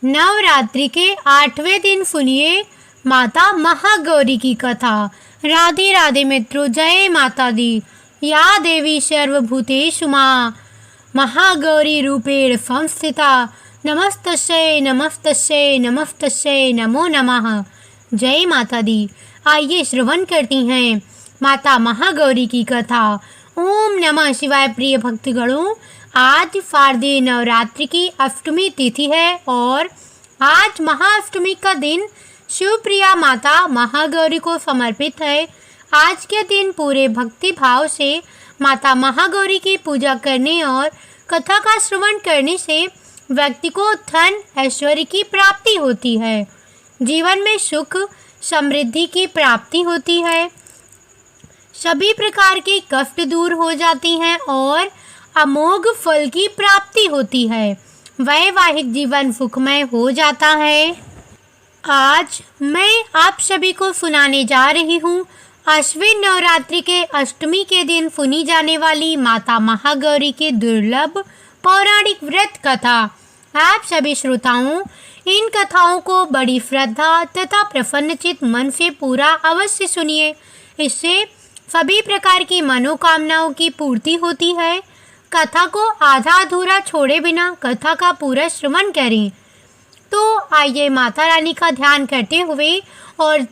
नवरात्रि के 8वें दिन सुनिए माता महागौरी की कथा। राधे राधे मित्रों, जय माता दी। या देवी सर्वभूतेषु मां महागौरी रूपेण संस्थिता, नमस्तस्यै नमस्तस्यै नमस्तस्यै नमो नमः। जय माता दी। आइए श्रवण करती हैं माता महागौरी की कथा। ओम नमः शिवाय। प्रिय भक्तगणों, आज शारदीय नवरात्रि की अष्टमी तिथि है और आज महाअष्टमी का दिन शिवप्रिया माता महागौरी को समर्पित है। आज के दिन पूरे भक्ति भाव से माता महागौरी की पूजा करने और कथा का श्रवण करने से व्यक्ति को धन ऐश्वर्य की प्राप्ति होती है, जीवन में सुख समृद्धि की प्राप्ति होती है, सभी प्रकार के कष्ट दूर हो जाती हैं और अमोघ फल की प्राप्ति होती है। वैवाहिक जीवन सुखमय हो जाता है। आज मैं आप सभी को सुनाने जा रही हूँ अश्विन नवरात्रि के अष्टमी के दिन सुनी जाने वाली माता महागौरी की दुर्लभ पौराणिक व्रत कथा। आप सभी श्रोताओं इन कथाओं को बड़ी श्रद्धा तथा प्रसन्नचित मन से पूरा अवश्य सुनिए। इससे सभी प्रकार की मनोकामनाओं की पूर्ति होती है। कथा को आधा अधूरा छोड़े बिना कथा का पूरा श्रवण करें। तो आइए माता रानी का ध्यान करते हुए और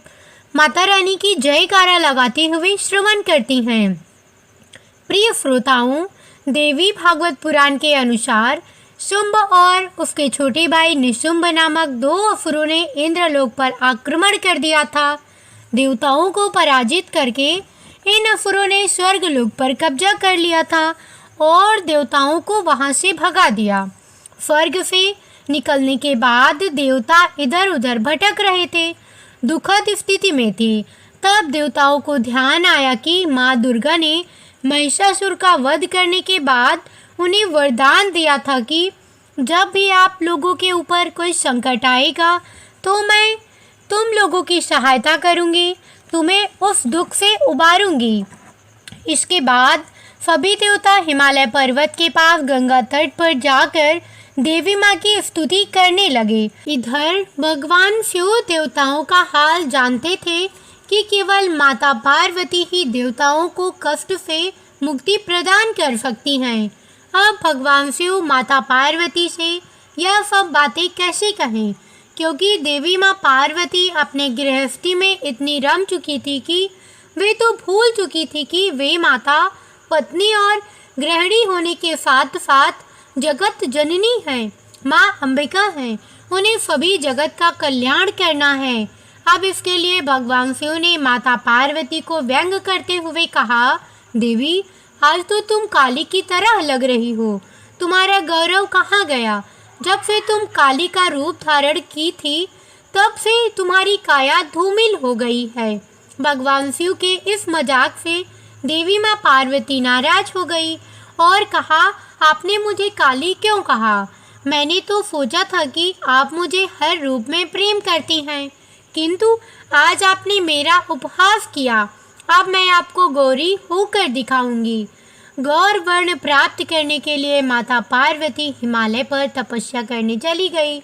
माता रानी की जयकारा लगाते हुए श्रवण करती हैं। प्रिय श्रोताओं, देवी भागवत पुराण के अनुसार शुंभ और उसके छोटे भाई निशुंभ नामक दो असुरों ने इंद्रलोक पर आक्रमण कर दिया था। देवताओं को पराजित करके इन असुरों ने स्वर्गलोक पर कब्जा कर लिया था और देवताओं को वहां से भगा दिया। स्वर्ग से निकलने के बाद देवता इधर उधर भटक रहे थे, दुखद स्थिति में थे। तब देवताओं को ध्यान आया कि माँ दुर्गा ने महिषासुर का वध करने के बाद उन्हें वरदान दिया था कि जब भी आप लोगों के ऊपर कोई संकट आएगा तो मैं तुम लोगों की सहायता करूंगी, तुम्हें उस दुख से उबारूंगी। इसके बाद सभी देवता हिमालय पर्वत के पास गंगा तट पर जाकर देवी माँ की स्तुति करने लगे। इधर भगवान शिव देवताओं का हाल जानते थे कि केवल माता पार्वती ही देवताओं को कष्ट से मुक्ति प्रदान कर सकती हैं। अब भगवान शिव माता पार्वती से यह सब बातें कैसे कहें, क्योंकि देवी माँ पार्वती अपने गृहस्थी में इतनी रम चुकी थी कि वे तो भूल चुकी थी कि वे माता पत्नी और गृहिणी होने के साथ साथ जगत जननी है, माँ अंबिका है। उन्हें सभी जगत का कल्याण करना है। अब इसके लिए भगवान शिव ने माता पार्वती को व्यंग करते हुए कहा, देवी आज तो तुम काली की तरह लग रही हो, तुम्हारा गौरव कहाँ गया? जब से तुम काली का रूप धारण की थी तब से तुम्हारी काया धूमिल हो गई है। भगवान शिव के इस मजाक से देवी माँ पार्वती नाराज हो गई और कहा, आपने मुझे काली क्यों कहा? मैंने तो सोचा था कि आप मुझे हर रूप में प्रेम करती हैं, किंतु आज आपने मेरा उपहास किया। अब मैं आपको गौरी होकर दिखाऊंगी। गौर वर्ण प्राप्त करने के लिए माता पार्वती हिमालय पर तपस्या करने चली गई।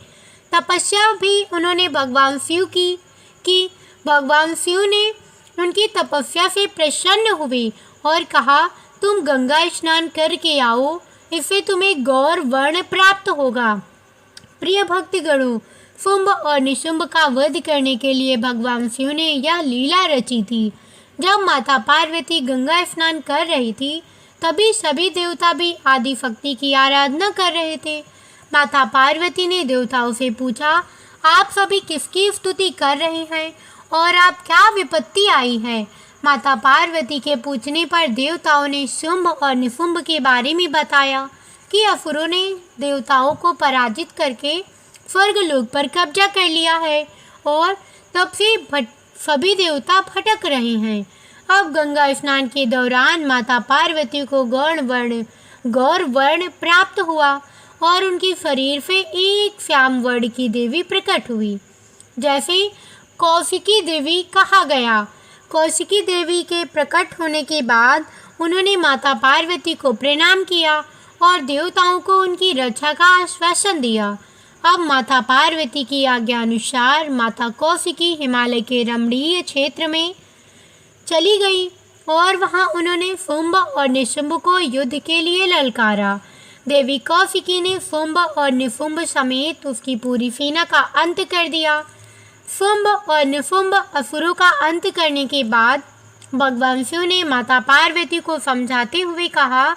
तपस्या भी उन्होंने भगवान शिव की भगवान शिव ने उनकी तपस्या से प्रसन्न हुए और कहा, तुम गंगा स्नान करके आओ, इससे तुम्हें गौर वर्ण प्राप्त होगा। प्रिय भक्तगणों, शुंभ और निशुंभ का वध करने के लिए भगवान शिव ने यह लीला रची थी। जब माता पार्वती गंगा स्नान कर रही थी तभी सभी देवता भी आदि शक्ति की आराधना कर रहे थे। माता पार्वती ने देवताओं से पूछा, आप सभी किसकी स्तुति कर रहे हैं और आप क्या विपत्ति आई है? माता पार्वती के पूछने पर देवताओं ने शुंभ और निशुंभ के बारे में बताया कि असुरों ने देवताओं को पराजित करके स्वर्गलोक पर कब्जा कर लिया है और तब से सभी देवता भटक रहे हैं। अब गंगा स्नान के दौरान माता पार्वती को गौर वर्ण प्राप्त हुआ और उनकी शरीर से एक श्याम वर्ण की देवी प्रकट हुई, जैसे कौशिकी देवी कहा गया। कौशिकी देवी के प्रकट होने के बाद उन्होंने माता पार्वती को प्रणाम किया और देवताओं को उनकी रक्षा का आश्वासन दिया। अब माता पार्वती की आज्ञा अनुसार माता कौशिकी हिमालय के रमणीय क्षेत्र में चली गई और वहां उन्होंने शुंभ और निशुंभ को युद्ध के लिए ललकारा। देवी कौशिकी ने शुंभ और निशुंभ समेत उसकी पूरी सेना का अंत कर दिया। शुंभ और निशुंभ असुरों का अंत करने के बाद भगवान शिव ने माता पार्वती को समझाते हुए कहा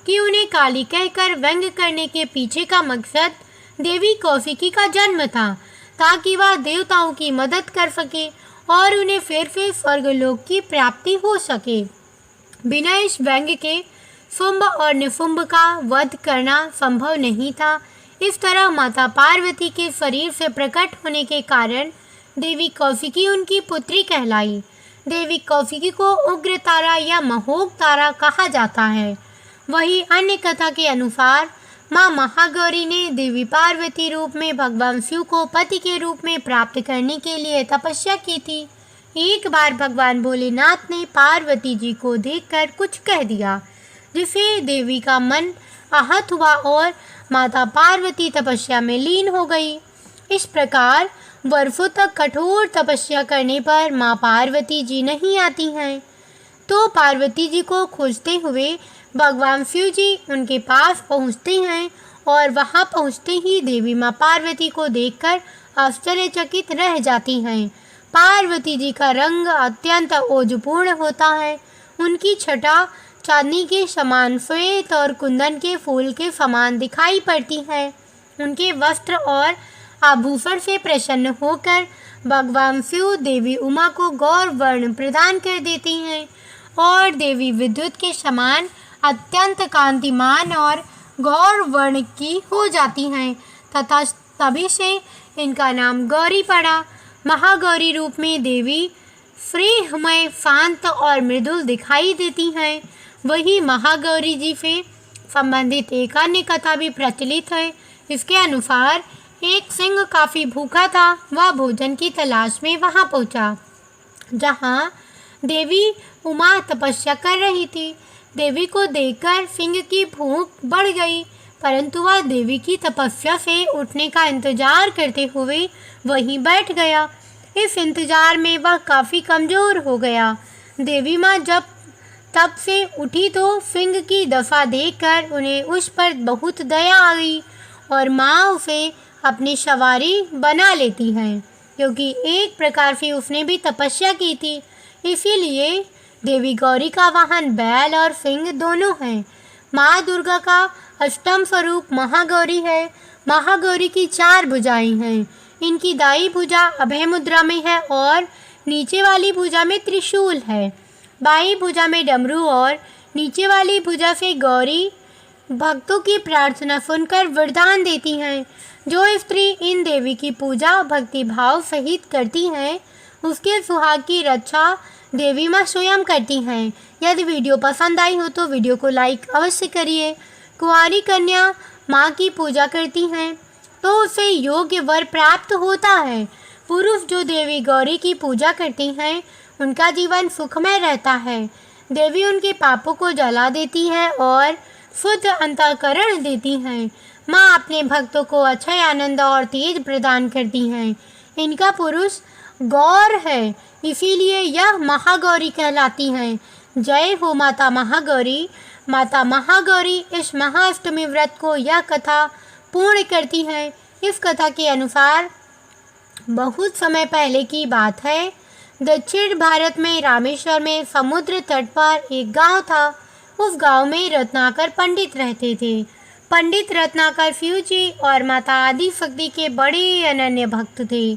कि उन्हें काली कहकर व्यंग करने के पीछे का मकसद देवी कौशिकी का जन्म था, ताकि वह देवताओं की मदद कर सके और उन्हें फिर से स्वर्गलोक की प्राप्ति हो सके। बिना इस व्यंग के शुंभ और निशुंभ का वध करना संभव नहीं था। इस तरह माता पार्वती के शरीर से प्रकट होने के कारण देवी कौशिकी उनकी पुत्री कहलाई। देवी कौशिकी को उग्र तारा या महोग तारा कहा जाता है। वही अन्य कथा के अनुसार माँ महागौरी ने देवी पार्वती रूप में भगवान शिव को पति के रूप में प्राप्त करने के लिए तपस्या की थी। एक बार भगवान भोलेनाथ ने पार्वती जी को देखकर कुछ कह दिया, जिससे देवी का मन आहत हुआ और माता पार्वती तपस्या में लीन हो गई। इस प्रकार वर्षों तक कठोर तपस्या करने पर माँ पार्वती जी नहीं आती हैं, तो पार्वती जी को खोजते हुए भगवान शिव जी उनके पास पहुँचते हैं और वहाँ पहुँचते ही देवी माँ पार्वती को देखकर आश्चर्यचकित रह जाती हैं। पार्वती जी का रंग अत्यंत ओजपूर्ण होता है। उनकी छटा चांदी के समान श्वेत और कुंदन के फूल के समान दिखाई पड़ती है। उनके वस्त्र और आभूषण से प्रसन्न होकर भगवान शिव देवी उमा को गौर वर्ण प्रदान कर देती हैं और देवी विद्युत के समान अत्यंत कांतिमान और गौर वर्ण की हो जाती हैं तथा तभी से इनका नाम गौरी पड़ा। महागौरी रूप में देवी स्नेहमय, शांत और मृदुल दिखाई देती हैं। वही महागौरी जी से संबंधित एक अन्य कथा भी प्रचलित है। इसके अनुसार एक सिंह काफ़ी भूखा था। वह भोजन की तलाश में वहां पहुंचा, जहां देवी उमा तपस्या कर रही थी। देवी को देखकर सिंह की भूख बढ़ गई, परंतु वह देवी की तपस्या से उठने का इंतजार करते हुए वहीं बैठ गया। इस इंतजार में वह काफ़ी कमज़ोर हो गया। देवी माँ जब तब से उठी तो सिंह की दशा देखकर उन्हें उस पर बहुत दया आ गई और माँ उसे अपनी सवारी बना लेती हैं, क्योंकि एक प्रकार से उसने भी तपस्या की थी। इसीलिए देवी गौरी का वाहन बैल और सिंह दोनों हैं। माँ दुर्गा का अष्टम स्वरूप महागौरी है। महागौरी की 4 भुजाएं हैं। इनकी दाई भुजा अभय मुद्रा में है और नीचे वाली भुजा में त्रिशूल है। बाई भुजा में डमरू और नीचे वाली भुजा से गौरी भक्तों की प्रार्थना सुनकर वरदान देती हैं। जो स्त्री इन देवी की पूजा भक्ति भाव सहित करती हैं, उसके सुहाग की रक्षा देवी माँ स्वयं करती हैं। यदि वीडियो पसंद आई हो तो वीडियो को लाइक अवश्य करिए। कुंवारी कन्या माँ की पूजा करती हैं तो उसे योग्य वर प्राप्त होता है। पुरुष जो देवी गौरी की पूजा करती हैं, उनका जीवन सुखमय रहता है। देवी उनके पापों को जला देती है और शुद्ध अंतःकरण देती हैं। माँ अपने भक्तों को अक्षय आनंद और तेज प्रदान करती हैं। इनका पुरुष गौर है, इसीलिए यह महागौरी कहलाती हैं। जय हो माता महागौरी। माता महागौरी इस महाअष्टमी व्रत को यह कथा पूर्ण करती है। इस कथा के अनुसार बहुत समय पहले की बात है। दक्षिण भारत में रामेश्वर में समुद्र तट पर एक गांव था। उस गांव में रत्नाकर पंडित रहते थे। पंडित रत्नाकर शिव जी और माता आदि शक्ति के बड़े अनन्य भक्त थे।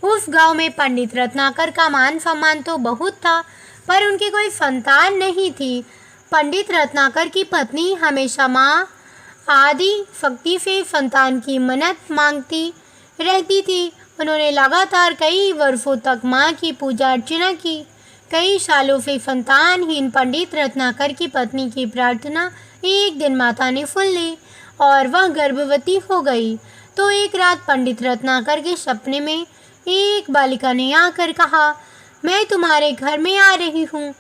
उस गांव में पंडित रत्नाकर का मान सम्मान तो बहुत था, पर उनकी कोई संतान नहीं थी। पंडित रत्नाकर की पत्नी हमेशा माँ आदि शक्ति से संतान की मन्नत मांगती रहती थी। उन्होंने लगातार कई वर्षों तक माँ की पूजा अर्चना की। कई सालों से संतानहीन पंडित रत्नाकर की पत्नी की प्रार्थना एक दिन माता ने सुन ली और वह गर्भवती हो गई। तो एक रात पंडित रत्नाकर के सपने में एक बालिका ने आकर कहा, मैं तुम्हारे घर में आ रही हूँ,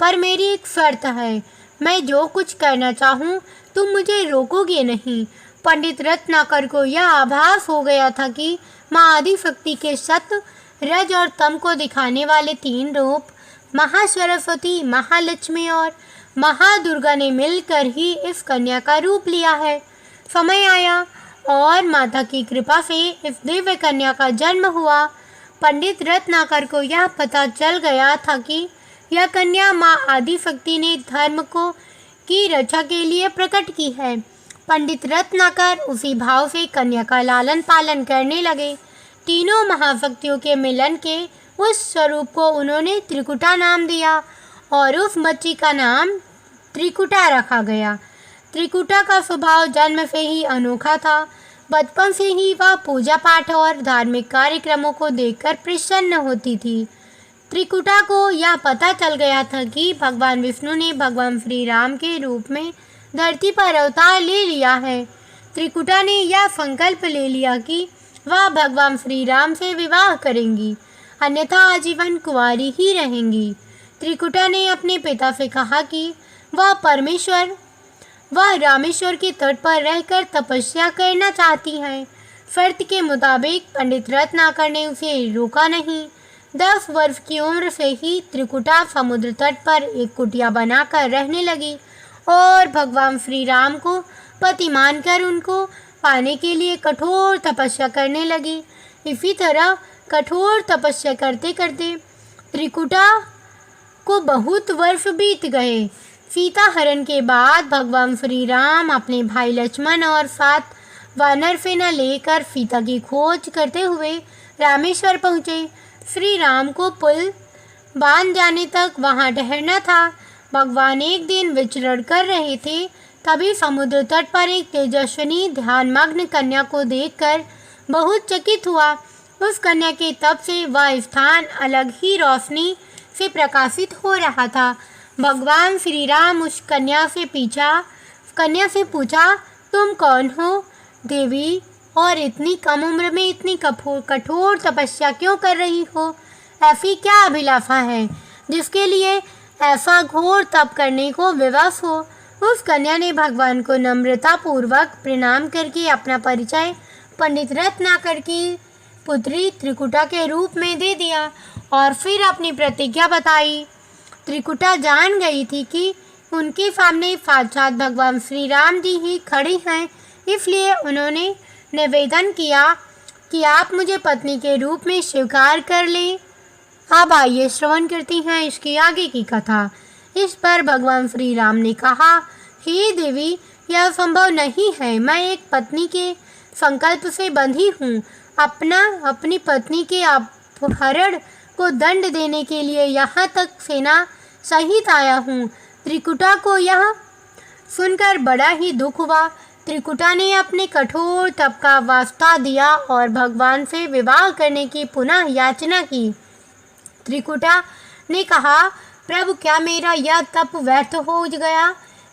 पर मेरी एक शर्त है। मैं जो कुछ करना चाहूँ तुम मुझे रोकोगे नहीं। पंडित रत्नाकर को यह आभास हो गया था कि माँ आदिशक्ति के सत्य, रज और तम को दिखाने वाले 3 रूप महासरस्वती, महालक्ष्मी और महादुर्गा ने मिलकर ही इस कन्या का रूप लिया है। समय आया और माता की कृपा से इस दिव्य कन्या का जन्म हुआ। पंडित रत्नाकर को यह पता चल गया था कि यह कन्या माँ आदिशक्ति ने धर्म को की रक्षा के लिए प्रकट की है। पंडित रत्नाकर उसी भाव से कन्या का लालन पालन करने लगे। तीनों महाशक्तियों के मिलन के उस स्वरूप को उन्होंने त्रिकुटा नाम दिया और उस बच्ची का नाम त्रिकुटा रखा गया। त्रिकुटा का स्वभाव जन्म से ही अनोखा था। बचपन से ही वह पूजा पाठ और धार्मिक कार्यक्रमों को देखकर प्रसन्न होती थी। त्रिकुटा को यह पता चल गया था कि भगवान विष्णु ने भगवान श्री राम के रूप में धरती पर अवतार ले लिया है। त्रिकुटा ने यह संकल्प ले लिया कि वह भगवान श्री राम से विवाह करेंगी, अन्यथा आजीवन कुंवारी ही रहेंगी। त्रिकुटा ने अपने पिता से कहा कि वह रामेश्वर के तट पर रहकर तपस्या करना चाहती हैं। शर्त के मुताबिक पंडित रत्नाकर ने उसे रोका नहीं। 10 वर्ष की उम्र से ही त्रिकुटा समुद्र तट पर एक कुटिया बनाकर रहने लगी और भगवान श्री राम को पति मानकर उनको पाने के लिए कठोर तपस्या करने लगी। इसी तरह कठोर तपस्या करते करते त्रिकुटा को बहुत वर्ष बीत गए। सीता हरण के बाद भगवान श्री राम अपने भाई लक्ष्मण और 7 वानर सेना लेकर सीता की खोज करते हुए रामेश्वर पहुँचे। श्री राम को पुल बांध जाने तक वहां ठहरना था। भगवान एक दिन विचरण कर रहे थे, तभी समुद्र तट पर एक तेजस्विनी ध्यानमग्न कन्या को देखकर बहुत चकित हुआ। उस कन्या के तप से वह स्थान अलग ही रोशनी से प्रकाशित हो रहा था। भगवान श्री राम उस कन्या से पूछा, तुम कौन हो देवी, और इतनी कम उम्र में इतनी कठोर तपस्या क्यों कर रही हो? ऐसी क्या अभिलाषा है जिसके लिए ऐसा घोर तप करने को विवश हो? उस कन्या ने भगवान को नम्रता पूर्वक प्रणाम करके अपना परिचय पंडित रत्नाकर की पुत्री त्रिकुटा के रूप में दे दिया और फिर अपनी प्रतिज्ञा बताई। त्रिकुटा जान गई थी कि उनके सामने साक्षात भगवान श्री राम जी ही खड़े हैं, इसलिए उन्होंने निवेदन किया कि आप मुझे पत्नी के रूप में स्वीकार कर लें। अब आइए श्रवण करती हैं इसकी आगे की कथा। इस पर भगवान श्री राम ने कहा, हे देवी, यह संभव नहीं है। मैं एक पत्नी के संकल्प से बंधी हूँ। अपनी पत्नी के अपहरण को दंड देने के लिए यहाँ तक सेना सहित आया हूँ। त्रिकुटा को यह सुनकर बड़ा ही दुख हुआ। त्रिकुटा ने अपने कठोर तप का वास्ता दिया और भगवान से विवाह करने की पुनः याचना की। त्रिकुटा ने कहा, प्रभु, क्या मेरा यह तप व्यर्थ हो गया?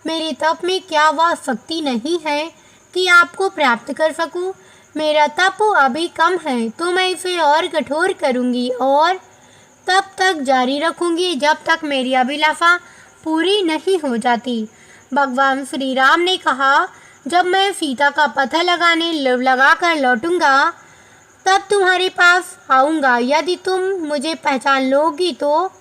मेरे तप में क्या वह शक्ति नहीं है कि आपको प्राप्त कर सकूं? मेरा तप अभी कम है, तो मैं इसे और कठोर करूंगी और तब तक जारी रखूंगी जब तक मेरी अभिलाषा पूरी नहीं हो जाती। भगवान श्री राम ने कहा, जब मैं सीता का पता लगाकर लौटूंगा तब तुम्हारे पास आऊँगा। यदि तुम मुझे पहचान लोगी तो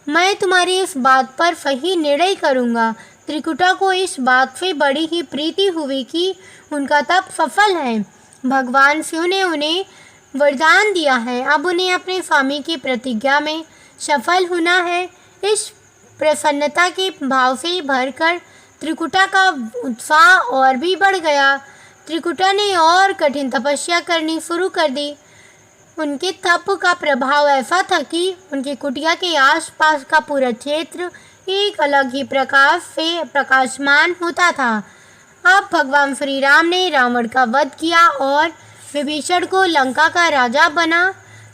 मैं तुम्हारी इस बात पर सही निर्णय करूँगा। त्रिकुटा को इस बात से बड़ी ही प्रीति हुई कि उनका तप सफल है। भगवान शिव ने उन्हें वरदान दिया है। अब उन्हें अपने स्वामी की प्रतिज्ञा में सफल होना है। इस प्रसन्नता के भाव से भरकर त्रिकुटा का उत्साह और भी बढ़ गया। त्रिकुटा ने और कठिन तपस्या करनी शुरू कर दी। उनके तप का प्रभाव ऐसा था कि उनकी कुटिया के आसपास का पूरा क्षेत्र एक अलग ही प्रकाश से प्रकाशमान होता था। अब भगवान श्री राम ने रावण का वध किया और विभीषण को लंका का राजा बना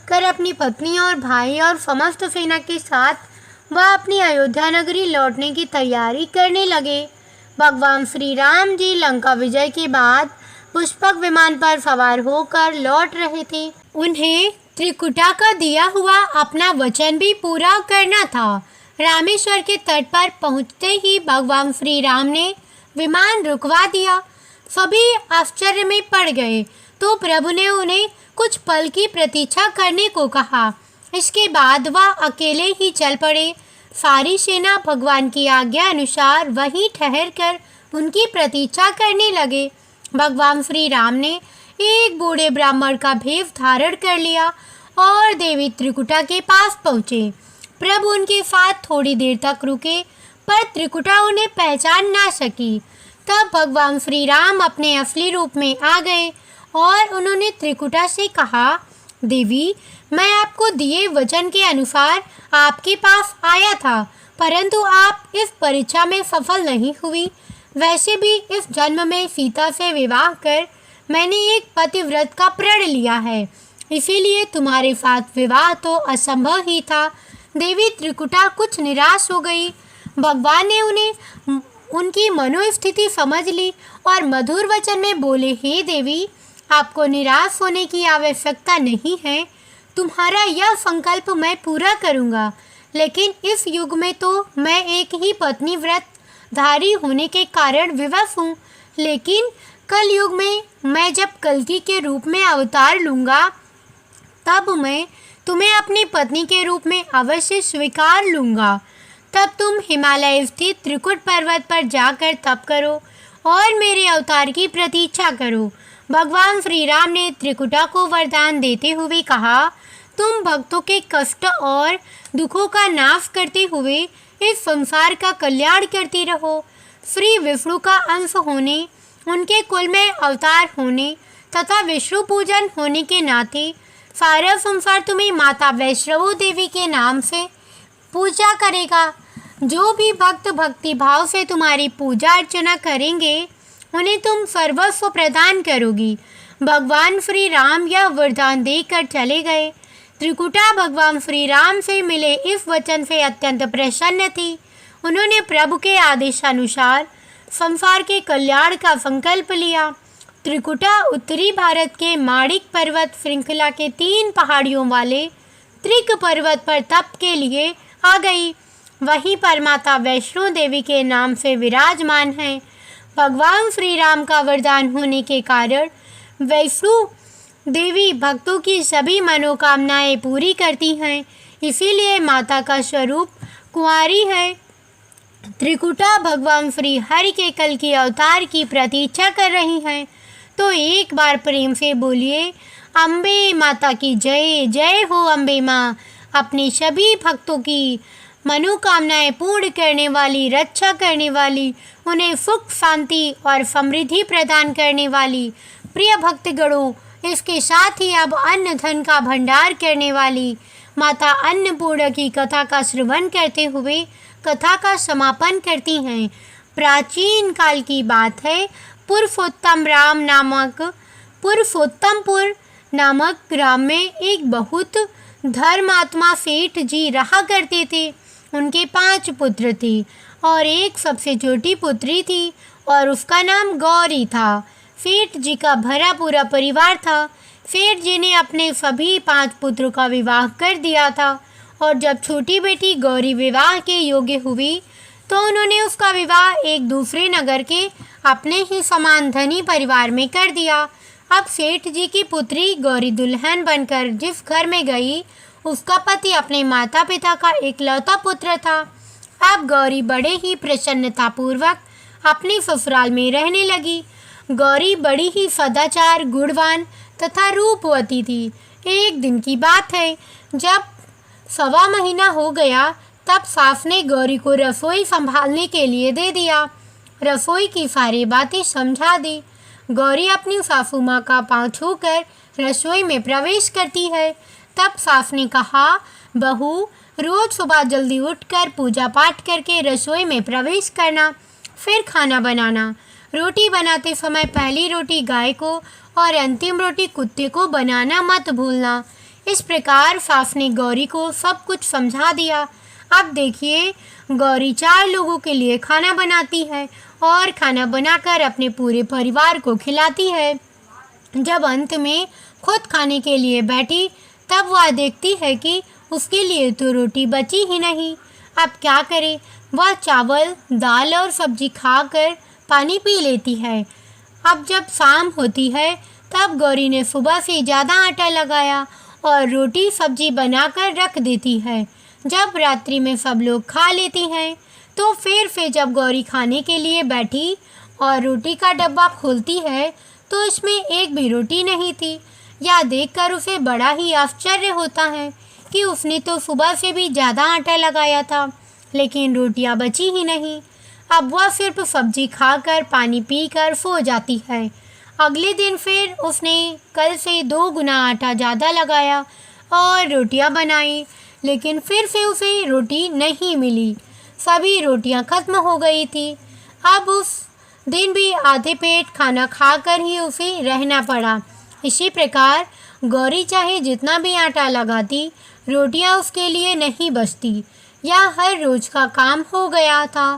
कर अपनी पत्नी और भाई और समस्त सेना के साथ वह अपनी अयोध्या नगरी लौटने की तैयारी करने लगे। भगवान श्री राम जी लंका विजय के बाद पुष्पक विमान पर सवार होकर लौट रहे थे। उन्हें त्रिकुटा का दिया हुआ अपना वचन भी पूरा करना था। रामेश्वर के तट पर पहुंचते ही भगवान श्री राम ने विमान रुकवा दिया। सभी आश्चर्य में पड़ गए। तो प्रभु ने उन्हें कुछ पल की प्रतीक्षा करने को कहा। इसके बाद वह अकेले ही चल पड़े। सारी सेना भगवान की आज्ञा अनुसार वहीं ठहरकर उनकी प्रतीक्षा करने लगे। भगवान श्री राम ने एक बूढ़े ब्राह्मण का भेष धारण कर लिया और देवी त्रिकुटा के पास पहुँचे। प्रभु उनके साथ थोड़ी देर तक रुके, पर त्रिकुटा उन्हें पहचान ना सकी। तब भगवान श्री राम अपने असली रूप में आ गए और उन्होंने त्रिकुटा से कहा, देवी, मैं आपको दिए वचन के अनुसार आपके पास आया था, परंतु आप इस परीक्षा में सफल नहीं हुई। वैसे भी इस जन्म में सीता से विवाह कर मैंने एक पतिव्रत का प्रण लिया है, इसीलिए तुम्हारे साथ विवाह तो असंभव ही था। देवी त्रिकुटा कुछ निराश हो गई। भगवान ने उन्हें उनकी मनोस्थिति समझ ली और मधुर वचन में बोले, हे देवी, आपको निराश होने की आवश्यकता नहीं है। तुम्हारा यह संकल्प मैं पूरा करूंगा, लेकिन इस युग में तो मैं एक ही पत्नी व्रत धारी होने के कारण विवश हूँ। लेकिन कल युग में मैं जब कल्कि के रूप में अवतार लूँगा, तब मैं तुम्हें अपनी पत्नी के रूप में अवश्य स्वीकार लूँगा। तब तुम हिमालय स्थित त्रिकुट पर्वत पर जाकर तप करो और मेरे अवतार की प्रतीक्षा करो। भगवान श्री राम ने त्रिकुटा को वरदान देते हुए कहा, तुम भक्तों के कष्ट और दुखों का नाश करते हुए इस संसार का कल्याण करती रहो। श्री विष्णु का अंश होने, उनके कुल में अवतार होने तथा विष्णु पूजन होने के नाते सारा संसार तुम्हें माता वैष्णव देवी के नाम से पूजा करेगा। जो भी भक्त भक्ति भाव से तुम्हारी पूजा अर्चना करेंगे, उन्हें तुम सर्वस्व प्रदान करोगी। भगवान श्री राम यह वरदान देकर चले गए। त्रिकुटा भगवान श्री राम से मिले इस वचन से अत्यंत प्रसन्न थी। उन्होंने प्रभु के आदेशानुसार संसार के कल्याण का संकल्प लिया। त्रिकुटा उत्तरी भारत के माणिक पर्वत श्रृंखला के 3 पहाड़ियों वाले त्रिक पर्वत पर तप के लिए आ गई। वहीं पर माता वैष्णो देवी के नाम से विराजमान है। भगवान श्री राम का वरदान होने के कारण वैष्णो देवी भक्तों की सभी मनोकामनाएं पूरी करती हैं, इसीलिए माता का स्वरूप कुंवारी है। त्रिकुटा भगवान श्री हरि के कल की अवतार की प्रतीक्षा कर रही हैं। तो एक बार प्रेम से बोलिए, अम्बे माता की जय। जय हो अम्बे माँ। अपने सभी भक्तों की मनोकामनाएं पूर्ण करने वाली, रक्षा करने वाली, उन्हें सुख शांति और समृद्धि प्रदान करने वाली, प्रिय भक्तगणों, इसके साथ ही अब अन्न धन का भंडार करने वाली माता अन्नपूर्णा की कथा का श्रवण करते हुए कथा का समापन करती हैं। प्राचीन काल की बात है। पुरुषोत्तमपुर नामक ग्राम में एक बहुत धर्मात्मा सेठ जी रहा करते थे। उनके 5 पुत्र थे और एक सबसे छोटी पुत्री थी और उसका नाम गौरी था। सेठ जी का भरा पूरा परिवार था। सेठ जी ने अपने सभी 5 पुत्रों का विवाह कर दिया था और जब छोटी बेटी गौरी विवाह के योग्य हुई तो उन्होंने उसका विवाह एक दूसरे नगर के अपने ही समान धनी परिवार में कर दिया। अब सेठ जी की पुत्री गौरी दुल्हन बनकर जिस घर में गई, उसका पति अपने माता पिता का इकलौता पुत्र था। अब गौरी बड़े ही प्रसन्नतापूर्वक अपने ससुराल में रहने लगी। गौरी बड़ी ही सदाचार, गुणवान तथा रूपवती थी। एक दिन की बात है, जब 1.25 महीना हो गया, तब सास ने गौरी को रसोई संभालने के लिए दे दिया। रसोई की सारी बातें समझा दी। गौरी अपनी सासू माँ का पाँव छूकर रसोई में प्रवेश करती है। तब सास ने कहा, बहू, रोज सुबह जल्दी उठकर पूजा पाठ करके रसोई में प्रवेश करना, फिर खाना बनाना। रोटी बनाते समय पहली रोटी गाय को और अंतिम रोटी कुत्ते को बनाना मत भूलना। इस प्रकार सास ने गौरी को सब कुछ समझा दिया। अब देखिए, गौरी 4 लोगों के लिए खाना बनाती है और खाना बनाकर अपने पूरे परिवार को खिलाती है। जब अंत में खुद खाने के लिए बैठी, तब वह देखती है कि उसके लिए तो रोटी बची ही नहीं। अब क्या करे? वह चावल, दाल और सब्जी खाकर पानी पी लेती है। अब जब शाम होती है तब गौरी ने सुबह से ज़्यादा आटा लगाया और रोटी सब्जी बनाकर रख देती है। जब रात्रि में सब लोग खा लेती हैं तो फिर जब गौरी खाने के लिए बैठी और रोटी का डब्बा खोलती है तो इसमें एक भी रोटी नहीं थी। यह देखकर उसे बड़ा ही आश्चर्य होता है कि उसने तो सुबह से भी ज़्यादा आटा लगाया था, लेकिन रोटियां बची ही नहीं। अब वह सिर्फ सब्जी खाकर पानी पीकर सो जाती है। अगले दिन फिर उसने कल से 2 गुना आटा ज़्यादा लगाया और रोटियां बनाई, लेकिन फिर से उसे रोटी नहीं मिली। सभी रोटियां खत्म हो गई थी। अब उस दिन भी आधे पेट खाना खाकर ही उसे रहना पड़ा। इसी प्रकार गौरी चाहे जितना भी आटा लगाती, रोटियां उसके लिए नहीं बचती। यह हर रोज का काम हो गया था।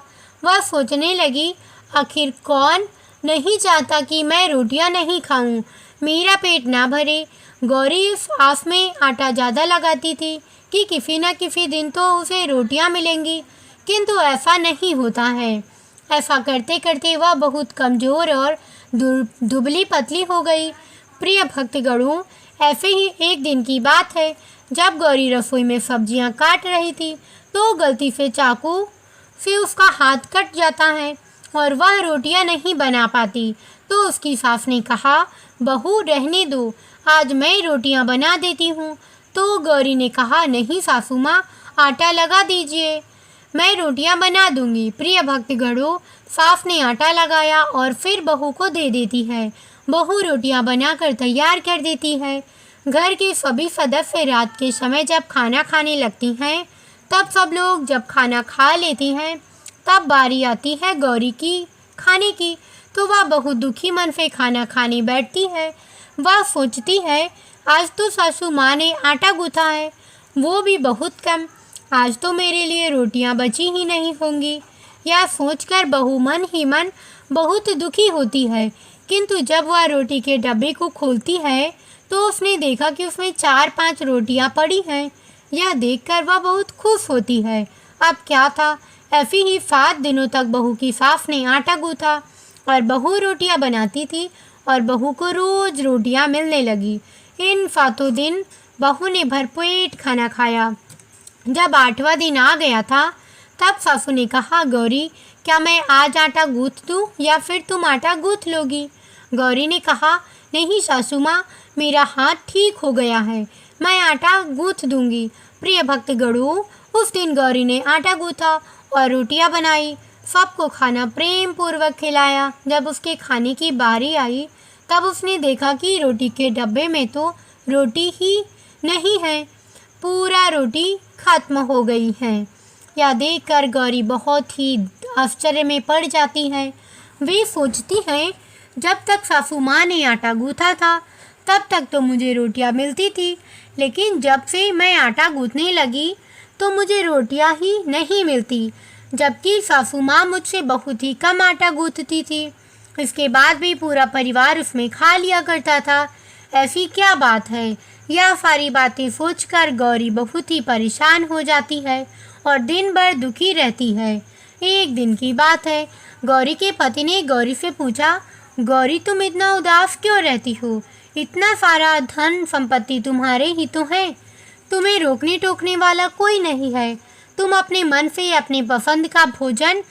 वह सोचने लगी, आखिर कौन नहीं चाहता कि मैं रोटियां नहीं खाऊं, मेरा पेट ना भरे। गौरी इस आस में आटा ज़्यादा लगाती थी कि किसी न किसी दिन तो उसे रोटियां मिलेंगी, किंतु ऐसा नहीं होता है। ऐसा करते करते वह बहुत कमज़ोर और दुबली पतली हो गई। प्रिय भक्तगणों, ऐसे ही एक दिन की बात है, जब गौरी रसोई में सब्जियां काट रही थी तो गलती से चाकू से उसका हाथ कट जाता है और वह रोटियां नहीं बना पाती। तो उसकी सास ने कहा, बहू रहने दो, आज मैं रोटियां बना देती हूँ। तो गौरी ने कहा, नहीं सासू माँ, आटा लगा दीजिए, मैं रोटियां बना दूंगी। प्रिय भक्तगणों, सास ने आटा लगाया और फिर बहू को दे देती है। बहू रोटियां बनाकर तैयार कर देती है। घर के सभी सदस्य रात के समय जब खाना खाने लगती हैं, तब सब लोग जब खाना खा लेती हैं, तब बारी आती है गौरी की खाने की। तो वह बहुत दुखी मन से खाना खाने बैठती है। वह सोचती है, आज तो सासू माँ ने आटा गूँथा है, वो भी बहुत कम, आज तो मेरे लिए रोटियां बची ही नहीं होंगी। यह सोचकर बहू मन ही मन बहुत दुखी होती है। किंतु जब वह रोटी के डब्बे को खोलती है तो उसने देखा कि उसमें 4-5 रोटियां पड़ी हैं। यह देखकर वह बहुत खुश होती है। अब क्या था, ऐसी ही 7 दिनों तक बहू की सास ने आटा गूँथा और बहू रोटियां बनाती थी और बहू को रोज रोटियां मिलने लगी। इन 7 दिन बहू ने भरपेट खाना खाया। जब 8वां दिन आ गया था तब सासू ने कहा, गौरी, क्या मैं आज आटा गूँथ दूँ या फिर तुम आटा गूँथ लोगी? गौरी ने कहा, नहीं सासू माँ, मेरा हाथ ठीक हो गया है, मैं आटा गूँथ दूंगी। प्रिय भक्तगणों, उस दिन गौरी ने आटा गूँथा और रोटियां बनाई, सबको खाना प्रेम पूर्वक खिलाया। जब उसके खाने की बारी आई तब उसने देखा कि रोटी के डब्बे में तो रोटी ही नहीं है, पूरा रोटी खत्म हो गई है। यह देखकर गौरी बहुत ही आश्चर्य में पड़ जाती है। वे सोचती हैं, जब तक सासू माँ ने आटा गूँथा था तब तक तो मुझे रोटियां मिलती थी, लेकिन जब से मैं आटा गूँथने लगी तो मुझे रोटियां ही नहीं मिलती, जबकि सासू माँ मुझसे बहुत ही कम आटा गूँथती थी। इसके बाद भी पूरा परिवार उसमें खा लिया करता था। ऐसी क्या बात है? यह सारी बातें सोचकर गौरी बहुत ही परेशान हो जाती है और दिन भर दुखी रहती है। एक दिन की बात है, गौरी के पति ने गौरी से पूछा, गौरी, तुम इतना उदास क्यों रहती हो? इतना सारा धन संपत्ति तुम्हारे ही तो है, तुम्हें रोकने टोकने वाला कोई नहीं है, तुम अपने मन से अपने पसंद का भोजन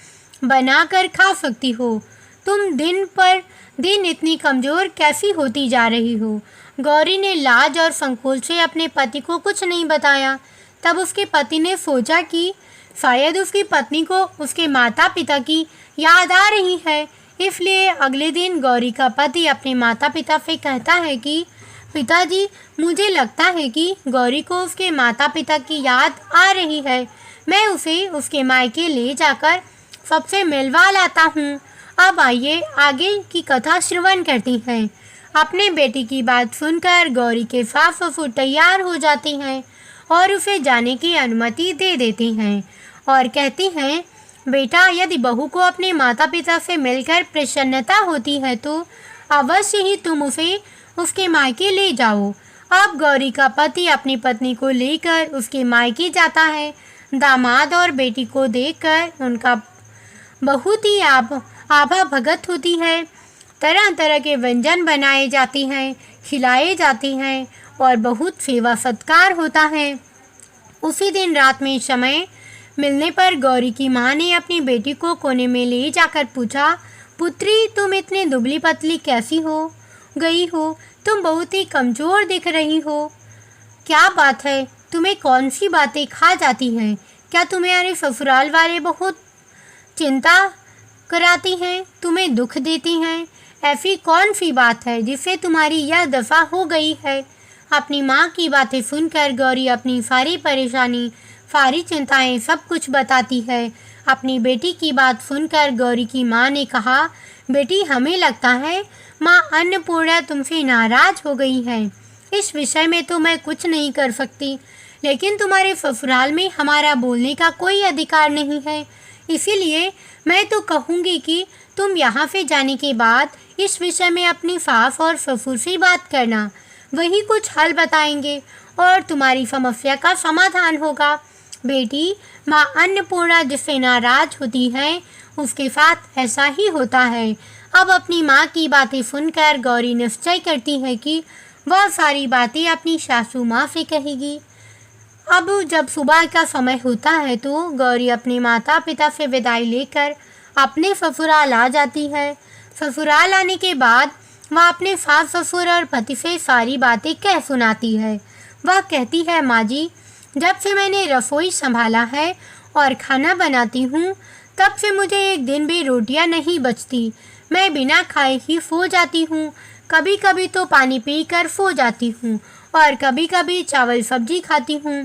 बनाकर खा सकती हो, तुम दिन पर दिन इतनी कमज़ोर कैसी होती जा रही हो? गौरी ने लाज और संकोच से अपने पति को कुछ नहीं बताया। तब उसके पति ने सोचा कि शायद उसकी पत्नी को उसके माता पिता की याद आ रही है, इसलिए अगले दिन गौरी का पति अपने माता पिता से कहता है कि पिताजी, मुझे लगता है कि गौरी को उसके माता पिता की याद आ रही है, मैं उसे उसके मायके ले जाकर सबसे मिलवा लाता हूँ। अब आइए आगे की कथा श्रवण करती हैं। अपने बेटी की बात सुनकर गौरी के सास ससुर तैयार हो जाती हैं और उसे जाने की अनुमति दे देती हैं और कहती हैं, बेटा, यदि बहू को अपने माता पिता से मिलकर प्रसन्नता होती है तो अवश्य ही तुम उसे उसके मायके ले जाओ। अब गौरी का पति अपनी पत्नी को लेकर उसके मायके जाता है। दामाद और बेटी को देखकर उनका बहुत ही आभा भगत होती है तरह तरह के व्यंजन बनाए जाते हैं, खिलाए जाते हैं और बहुत सेवा सत्कार होता है। उसी दिन रात में समय मिलने पर गौरी की माँ ने अपनी बेटी को कोने में ले जाकर पूछा, पुत्री तुम इतनी दुबली पतली कैसी हो गई हो? तुम बहुत ही कमज़ोर दिख रही हो। क्या बात है, तुम्हें कौन सी बातें खा जाती हैं? क्या तुम्हारे ससुराल वाले बहुत चिंता कराती हैं, तुम्हें दुख देती हैं? ऐसी कौन सी बात है जिससे तुम्हारी यह दशा हो गई है? अपनी माँ की बातें सुनकर गौरी अपनी सारी परेशानी, सारी चिंताएं सब कुछ बताती है। अपनी बेटी की बात सुनकर गौरी की माँ ने कहा, बेटी हमें लगता है माँ अन्नपूर्णा तुमसे नाराज हो गई है। इस विषय में तो मैं कुछ नहीं कर सकती, लेकिन तुम्हारे ससुराल में हमारा बोलने का कोई अधिकार नहीं है। इसीलिए मैं तो कहूँगी कि तुम यहाँ से जाने के बाद इस विषय में अपनी सास और ससुर से बात करना, वही कुछ हल बताएंगे और तुम्हारी समस्या का समाधान होगा। बेटी, माँ अन्नपूर्णा जिससे नाराज होती है उसके साथ ऐसा ही होता है। अब अपनी माँ की बातें सुनकर गौरी निश्चय करती है कि वह सारी बातें अपनी सासू माँ से कहेगी। अब जब सुबह का समय होता है तो गौरी अपने माता पिता से विदाई लेकर अपने ससुराल आ जाती है। ससुराल आने के बाद वह अपने सास ससुर और पति से सारी बातें कह सुनाती है। वह कहती है, माँ जी, जब से मैंने रसोई संभाला है और खाना बनाती हूँ तब से मुझे एक दिन भी रोटियाँ नहीं बचती। मैं बिना खाए ही सो जाती हूँ। कभी कभी तो पानी पीकर सो जाती हूँ और कभी कभी चावल सब्जी खाती हूँ।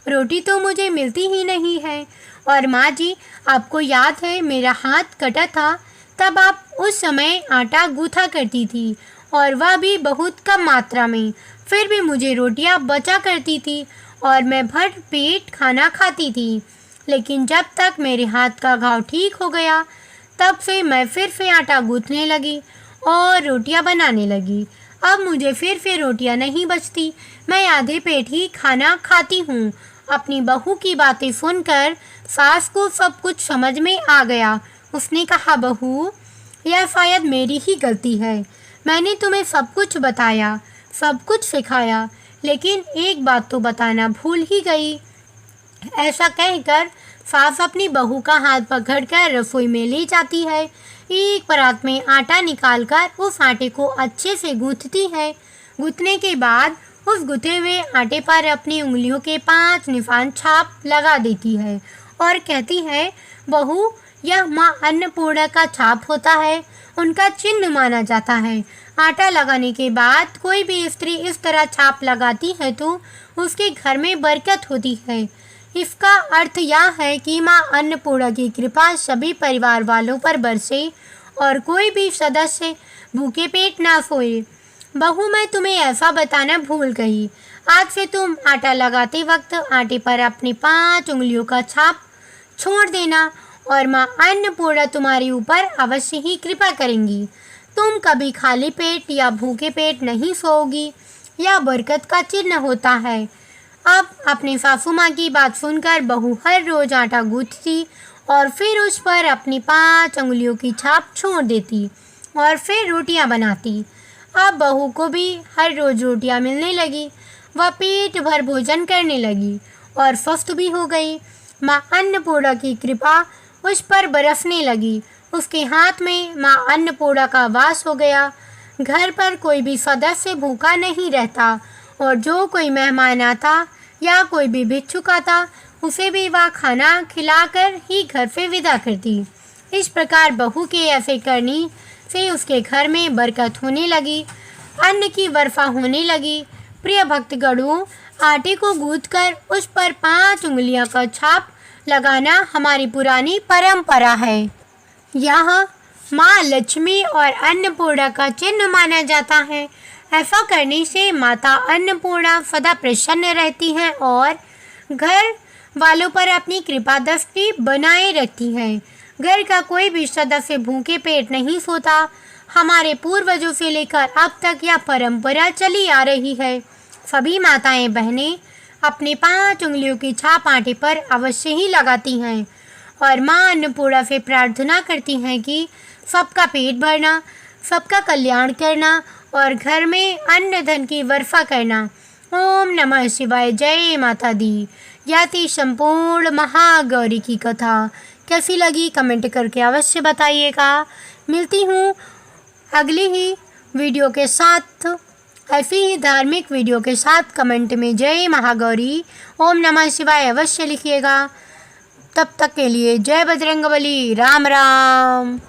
रोटी तो मुझे मिलती ही नहीं है। और माँ जी, आपको याद है मेरा हाथ कटा था, तब आप उस समय आटा गूँथा करती थी और वह भी बहुत कम मात्रा में। फिर भी मुझे रोटियाँ बचा करती थी और मैं भर पेट खाना खाती थी। लेकिन जब तक मेरे हाथ का घाव ठीक हो गया तब से मैं फिर से आटा गूँथने लगी और रोटियां बनाने लगी। अब मुझे फिर से रोटियां नहीं बचती, मैं आधे पेट ही खाना खाती हूँ। अपनी बहू की बातें सुनकर सास को सब कुछ समझ में आ गया। उसने कहा, बहू, यह शायद मेरी ही गलती है। मैंने तुम्हें सब कुछ बताया, सब कुछ सिखाया, लेकिन एक बात तो बताना भूल ही गई। ऐसा कहकर सास अपनी बहू का हाथ पकड़कर रसोई में ले जाती है। एक परात में आटा निकालकर उस आटे को अच्छे से गूँथती है। गूँथने के बाद उस गुथे हुए आटे पर अपनी उंगलियों के 5 निशान छाप लगा देती है और कहती है, बहू, यह माँ अन्नपूर्णा का छाप होता है, उनका चिन्ह माना जाता है। आटा लगाने के बाद कोई भी स्त्री इस तरह छाप लगाती है तो उसके घर में बरकत होती है। इसका अर्थ यह है कि माँ अन्नपूर्णा की कृपा सभी परिवार वालों पर बरसे और कोई भी सदस्य भूखे पेट ना सोए। बहू, मैं तुम्हें ऐसा बताना भूल गई। आज से तुम आटा लगाते वक्त आटे पर अपनी 5 उंगलियों का छाप छोड़ देना और माँ अन्नपूर्णा तुम्हारे ऊपर अवश्य ही कृपा करेंगी। तुम कभी खाली पेट या भूखे पेट नहीं सोओगी। यह बरकत का चिन्ह होता है। अब अपनी सासू माँ की बात सुनकर बहू हर रोज आटा गूँथती और फिर उस पर अपनी 5 उंगलियों की छाप छोड़ देती और फिर रोटियाँ बनाती। अब बहू को भी हर रोज रोटियाँ मिलने लगी। वह पेट भर भोजन करने लगी और स्वस्थ भी हो गई। माँ अन्नपूर्णा की कृपा उस पर बरसने लगी। उसके हाथ में माँ अन्नपूर्णा का वास हो गया। घर पर कोई भी सदस्य भूखा नहीं रहता और जो कोई मेहमान आता या कोई भी भिक्षुक आता उसे भी वह खाना खिलाकर ही घर से विदा करती। इस प्रकार बहू के ऐसे करने से उसके घर में बरकत होने लगी, अन्न की वर्षा होने लगी। प्रिय भक्तगणों, आटे को गूँथकर उस पर 5 उंगलियां का छाप लगाना हमारी पुरानी परंपरा है। यह माँ लक्ष्मी और अन्नपूर्णा का चिन्ह माना जाता है। ऐसा करने से माता अन्नपूर्णा सदा प्रसन्न रहती हैं और घर वालों पर अपनी कृपा दृष्टि बनाए रखती हैं। घर का कोई भी सदस्य भूखे पेट नहीं सोता। हमारे पूर्वजों से लेकर अब तक यह परंपरा चली आ रही है। सभी माताएं बहनें अपने 5 उंगलियों की छाप आटे पर अवश्य ही लगाती हैं और माँ अन्नपूर्णा से प्रार्थना करती हैं कि सबका पेट भरना, सबका कल्याण करना और घर में अन्न धन की वर्षा करना। ओम नमः शिवाय। जय माता दी। यह थी संपूर्ण महागौरी की कथा। कैसी लगी कमेंट करके अवश्य बताइएगा। मिलती हूँ अगली ही वीडियो के साथ, ऐसी ही धार्मिक वीडियो के साथ। कमेंट में जय महागौरी ओम नमः शिवाय अवश्य लिखिएगा। तब तक के लिए जय बजरंगबली। राम राम।